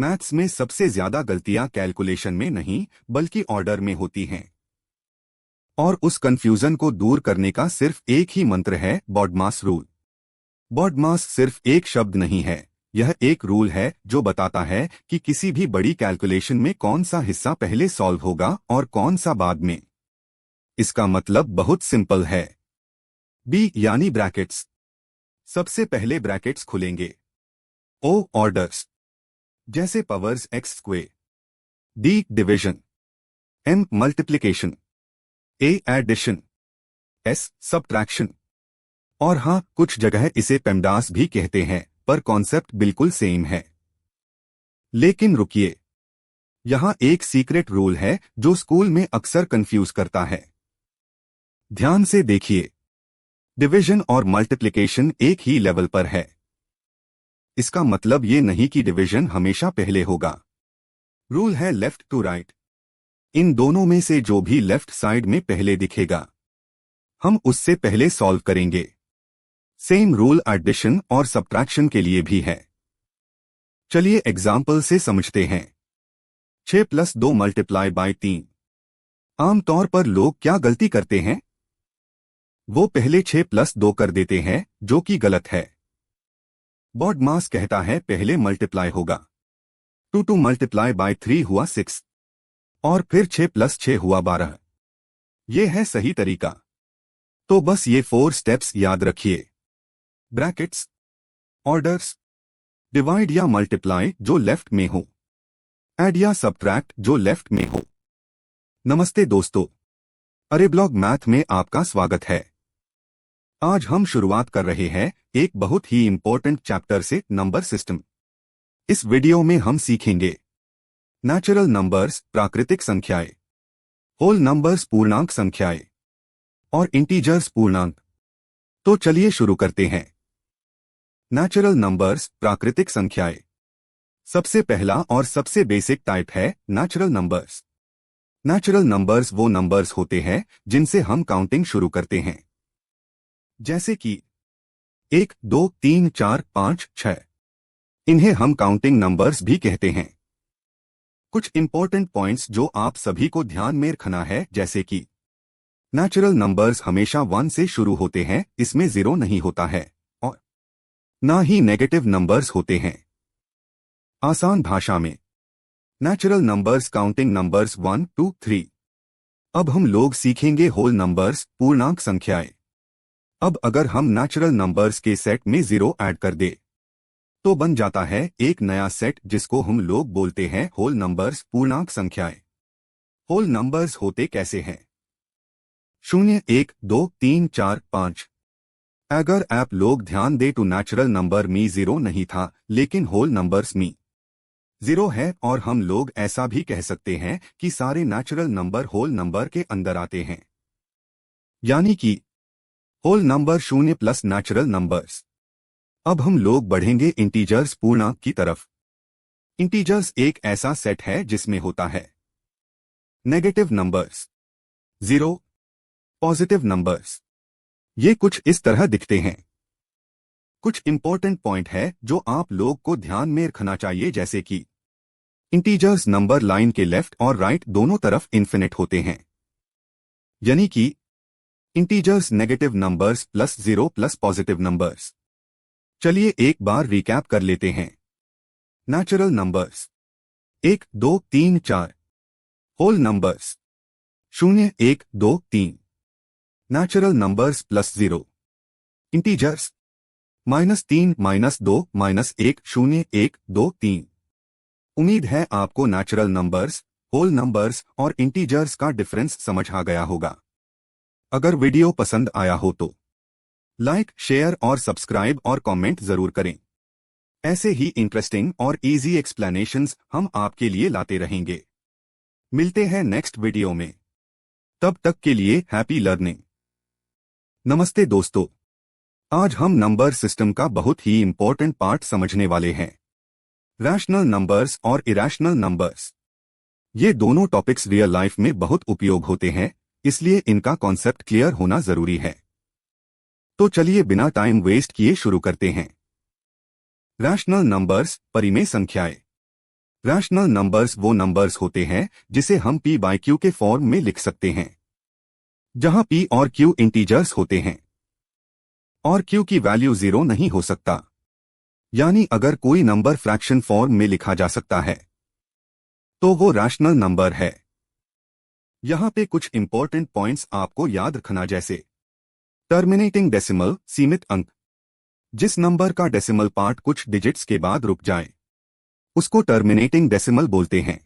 Maths में सबसे ज्यादा गलतियां कैलकुलेशन में नहीं बल्कि ऑर्डर में होती हैं। और उस कंफ्यूजन को दूर करने का सिर्फ एक ही मंत्र है, बॉडमास रूल। बॉडमास सिर्फ एक शब्द नहीं है, यह एक रूल है जो बताता है कि किसी भी बड़ी कैलकुलेशन में कौन सा हिस्सा पहले सॉल्व होगा और कौन सा बाद में। इसका मतलब बहुत सिंपल है। बी यानी ब्रैकेट्स। सबसे पहले ब्रैकेट्स खुलेंगे। ओ ऑर्डर्स, जैसे powers x square. D division. M multiplication. A addition. S subtraction. और हाँ, कुछ जगह इसे पेमडास भी कहते हैं, पर कॉन्सेप्ट बिल्कुल सेम है। लेकिन रुकिए, यहाँ एक सीक्रेट रूल है जो स्कूल में अक्सर कंफ्यूज करता है। ध्यान से देखिए, डिवीजन और मल्टीप्लिकेशन एक ही लेवल पर है। इसका मतलब ये नहीं कि डिवीजन हमेशा पहले होगा। रूल है लेफ्ट टू राइट। इन दोनों में से जो भी लेफ्ट साइड में पहले दिखेगा, हम उससे पहले सॉल्व करेंगे। सेम रूल एडिशन और सब्ट्रैक्शन के लिए भी है। चलिए एग्जाम्पल से समझते हैं। 6 + 2 × 3। आमतौर पर लोग क्या गलती करते हैं? वो पहले 6 + 2 कर देते हैं, जो कि गलत है। बॉडमास कहता है पहले मल्टीप्लाई होगा। 2 × 3 हुआ 6 और फिर 6 + 6 हुआ 12। ये है सही तरीका। तो बस ये 4 स्टेप्स याद रखिए। ब्रैकेट्स, ऑर्डर्स, डिवाइड या मल्टीप्लाई जो लेफ्ट में हो, ऐड या सब्ट्रैक्ट जो लेफ्ट में हो। नमस्ते दोस्तों, अरेब्लॉग मैथ में आपका स्वागत है। आज हम शुरुआत कर रहे हैं एक बहुत ही इंपॉर्टेंट चैप्टर से, नंबर सिस्टम। इस वीडियो में हम सीखेंगे नेचुरल नंबर्स, प्राकृतिक संख्याएं, होल नंबर्स, पूर्णांक संख्याएं, और इंटीजर्स, पूर्णांक। तो चलिए शुरू करते हैं। नेचुरल नंबर्स, प्राकृतिक संख्याएं। सबसे पहला और सबसे बेसिक टाइप है नेचुरल नंबर्स। नेचुरल नंबर्स वो नंबर्स होते हैं जिनसे हम काउंटिंग शुरू करते हैं, जैसे कि 1, 2, 3, 4, 5, 6। इन्हें हम काउंटिंग नंबर्स भी कहते हैं। कुछ इंपॉर्टेंट पॉइंट्स जो आप सभी को ध्यान में रखना है, जैसे कि नेचुरल नंबर्स हमेशा 1 से शुरू होते हैं, इसमें 0 नहीं होता है, और ना ही नेगेटिव नंबर्स होते हैं। आसान भाषा में, नेचुरल नंबर्स काउंटिंग नंबर्स 1, 2, 3। अब हम लोग सीखेंगे होल नंबर्स, पूर्णांक संख्याएं। अब अगर हम नेचुरल नंबर्स के सेट में 0 ऐड कर दे तो बन जाता है एक नया सेट जिसको हम लोग बोलते हैं होल नंबर्स, पूर्णांक संख्याएं। होल नंबर्स होते कैसे हैं? 0, 1, 2, 3, 4, 5। अगर आप लोग ध्यान दे तो नेचुरल नंबर में 0 नहीं था, लेकिन होल नंबर्स में 0 है, और हम लोग ऐसा भी कह सकते हैं कि सारे नेचुरल नंबर होल नंबर के अंदर आते हैं, यानी कि whole number 0 plus natural numbers. अब हम लोग बढ़ेंगे इंटीजर्स, पूर्णांक की तरफ। इंटीजर्स एक ऐसा सेट है जिसमें होता है नेगेटिव नंबर्स 0, पॉजिटिव नंबर्स। ये कुछ इस तरह दिखते हैं। कुछ इंपॉर्टेंट पॉइंट है जो आप लोग को ध्यान में रखना चाहिए, जैसे कि इंटीजर्स नंबर लाइन के लेफ्ट और राइट दोनों तरफ इन्फिनिट होते हैं, यानी कि integers negative numbers plus 0 plus positive numbers. चलिए एक बार रिकैप कर लेते हैं। Natural numbers 1, 2, 3, 4। Whole numbers 0, 1, 2, 3। Natural numbers plus 0। Integers -3, -2, -1, 0, 1, 2, 3। उम्मीद है आपको नेचुरल नंबर्स, होल नंबर्स और इंटीजर्स का डिफरेंस समझ आ गया होगा। अगर वीडियो पसंद आया हो तो लाइक, शेयर और सब्सक्राइब और कमेंट जरूर करें। ऐसे ही इंटरेस्टिंग और इजी एक्सप्लेनेशंस हम आपके लिए लाते रहेंगे। मिलते हैं नेक्स्ट वीडियो में। तब तक के लिए हैप्पी लर्निंग। नमस्ते दोस्तों, आज हम नंबर सिस्टम का बहुत ही इंपॉर्टेंट पार्ट समझने वाले हैं, रैशनल नंबर्स और इरैशनल नंबर्स। ये दोनों टॉपिक्स रियल लाइफ में बहुत उपयोग होते हैं, इसलिए इनका कॉन्सेप्ट क्लियर होना जरूरी है। तो चलिए बिना टाइम वेस्ट किए शुरू करते हैं। रैशनल नंबर्स, परिमेय संख्याएं। रैशनल नंबर्स वो नंबर्स होते हैं जिसे हम p बाई क्यू के फॉर्म में लिख सकते हैं, जहां p और q इंटीजर्स होते हैं और q की वैल्यू 0 नहीं हो सकता। यानी अगर कोई नंबर फ्रैक्शन फॉर्म में लिखा जा सकता है तो वो रैशनल नंबर है। यहां पे कुछ इंपॉर्टेंट पॉइंट्स आपको याद रखना, जैसे टर्मिनेटिंग डेसिमल सीमित अंक, जिस नंबर का डेसिमल पार्ट कुछ डिजिट्स के बाद रुक जाए उसको टर्मिनेटिंग डेसिमल बोलते हैं।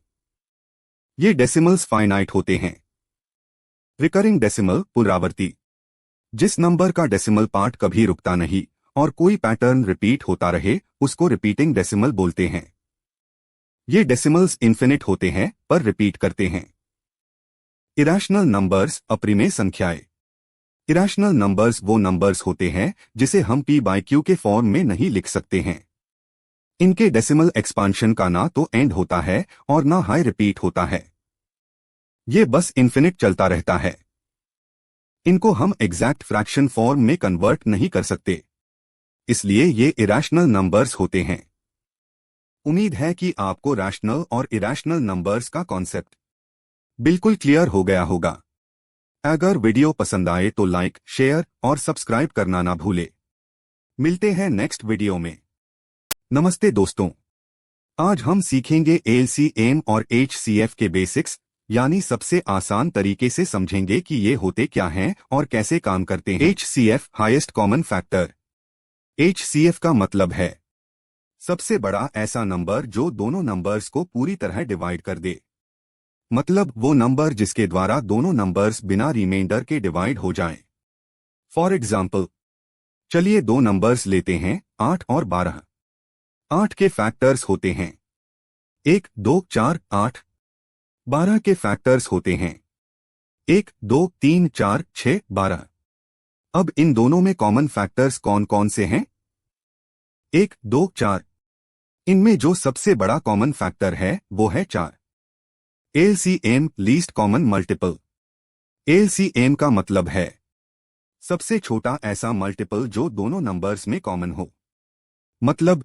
ये डेसिमल्स फाइनाइट होते हैं। रिकरिंग डेसिमल पुनरावर्ती, जिस नंबर का डेसिमल पार्ट कभी रुकता नहीं और कोई पैटर्न रिपीट होता रहे उसको रिपीटिंग डेसिमल बोलते हैं। ये डेसिमल्स इन्फिनिट होते हैं पर रिपीट करते हैं। इरैशनल नंबर्स अप्रिमेय संख्याएं। इरैशनल नंबर्स वो नंबर्स होते हैं जिसे हम p बाई क्यू के फॉर्म में नहीं लिख सकते हैं। इनके डेसिमल एक्सपांशन का ना तो एंड होता है और ना हाई रिपीट होता है। ये बस इन्फिनिट चलता रहता है। इनको हम एग्जैक्ट फ्रैक्शन फॉर्म में कन्वर्ट नहीं कर सकते, इसलिए ये इरैशनल नंबर्स होते हैं। उम्मीद है कि आपको रैशनल और इरैशनल नंबर्स का कॉन्सेप्ट बिल्कुल क्लियर हो गया होगा। अगर वीडियो पसंद आए तो लाइक, शेयर और सब्सक्राइब करना ना भूले। मिलते हैं नेक्स्ट वीडियो में। नमस्ते दोस्तों, आज हम सीखेंगे एलसीएम और एचसीएफ के बेसिक्स, यानी सबसे आसान तरीके से समझेंगे कि ये होते क्या हैं और कैसे काम करते हैं। HCF highest common factor. HCF का मतलब है सबसे बड़ा ऐसा नंबर जो दोनों नंबर्स को पूरी तरह डिवाइड कर दे, मतलब वो नंबर जिसके द्वारा दोनों नंबर्स बिना रिमाइंडर के डिवाइड हो जाएं। फॉर एग्जाम्पल, चलिए दो नंबर्स लेते हैं 8 और 12। 8 के फैक्टर्स होते हैं 1, 2, 4, 8। 12 के फैक्टर्स होते हैं 1, 2, 3, 4, 6, 12। अब इन दोनों में कॉमन फैक्टर्स कौन कौन से हैं? 1, 2, 4। इनमें जो सबसे बड़ा कॉमन फैक्टर है वो है 4। LCM least common multiple. LCM का मतलब है सबसे छोटा ऐसा मल्टीपल जो दोनों नंबर्स में कॉमन हो, मतलब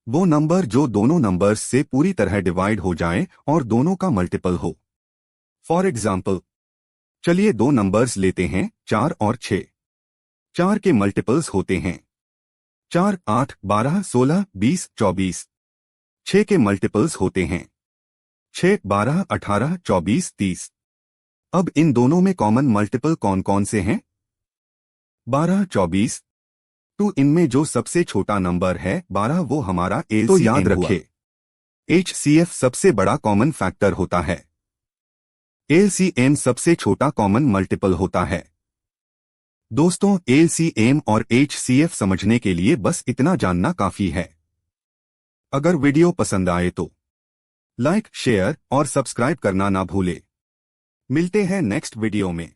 वो नंबर जो दोनों नंबर्स से पूरी तरह डिवाइड हो जाए और दोनों का मल्टीपल हो। फॉर एग्जाम्पल, चलिए दो नंबर्स लेते हैं 4 और 6। 4 के मल्टीपल्स होते हैं 4, 8, 12, 16, 20, 24। 6 के मल्टीपल्स होते हैं 6, 12, 18, 24, 30। अब इन दोनों में कॉमन मल्टीपल कौन कौन से हैं? 12, 24। तो इनमें जो सबसे छोटा नंबर है 12 वो हमारा एलसीएम तो याद रखे एचसीएफ सबसे बड़ा कॉमन फैक्टर होता है, एलसीएम सबसे छोटा कॉमन मल्टीपल होता है। दोस्तों, एलसीएम और एचसीएफ समझने के लिए बस इतना जानना काफी है। अगर वीडियो पसंद आए तो लाइक, शेयर और सब्सक्राइब करना ना भूले। मिलते हैं नेक्स्ट वीडियो में।